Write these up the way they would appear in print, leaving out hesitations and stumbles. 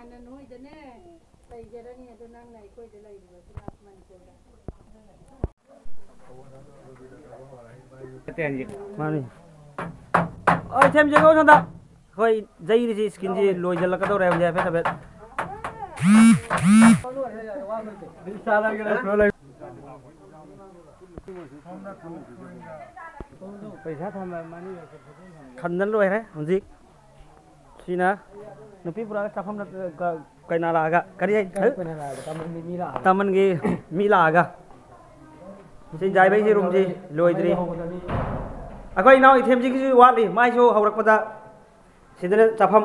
ꯍꯥꯟꯅ ꯅꯣꯏꯗꯅꯦ ꯂꯩꯖꯔꯅꯤ ꯑꯗꯨ ꯅꯪꯅ ꯑꯩꯈꯣꯏꯗ ꯂꯩꯔꯤꯕꯁꯤꯅ ꯃꯅꯤꯄꯨꯔꯗ मानी और थेम जगह संदा कोई जई री स्किन जी लोई जल का तो रह जाए फिर तबे पैसा था मानी खंदन लोय है हुंजी सीना नुपी पुरा चाफम कैना लागा करी तमन गी मी लागा सी जाय भाई जी रूम जी लोइद्री अखोई नाउ इथेम जी की वाली माइ जो हौरकपदा सिदने चाफम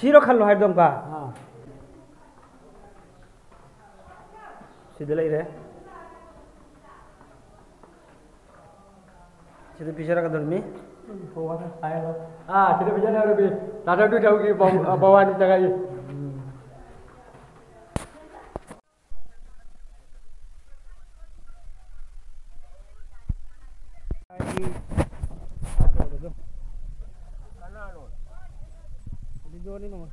सिरो खल्लो हाइदम का सिदे लई रे सिदे पिछरा का दरमी सिदे पिछरा रे बे दादा दु जाऊ की बवानी जगह ये Ini nomor.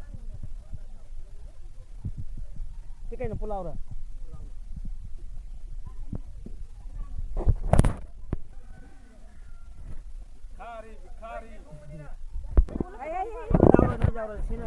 Ini kayaknya pulau dah. Kari. Jauh sini.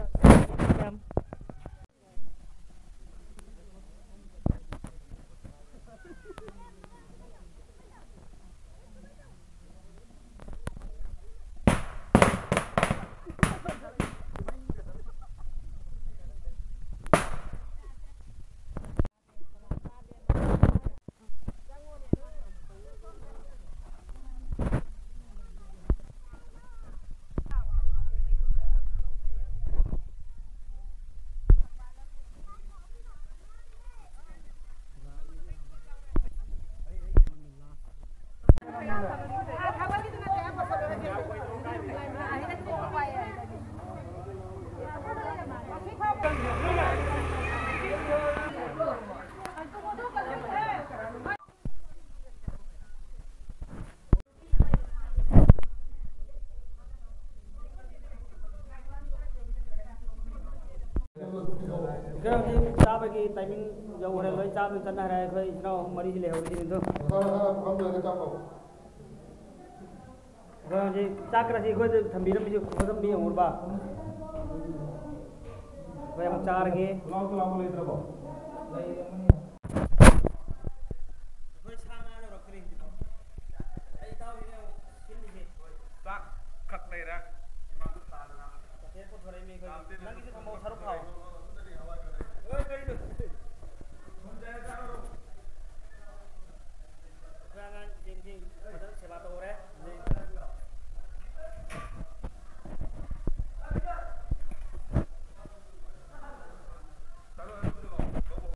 चाब की टाइमिंग जो हो रहा है चाब चलना है कोई इतना मरीज ले हो रही तो जी चाक रही कोई थंबी में जो खत्म भी और बा कोई हम चार के कोई छाना जो रख रही आई ताऊ ये किन से चाक खक ले रहा ये को थोड़े में कोई लगी से हम सर खाओ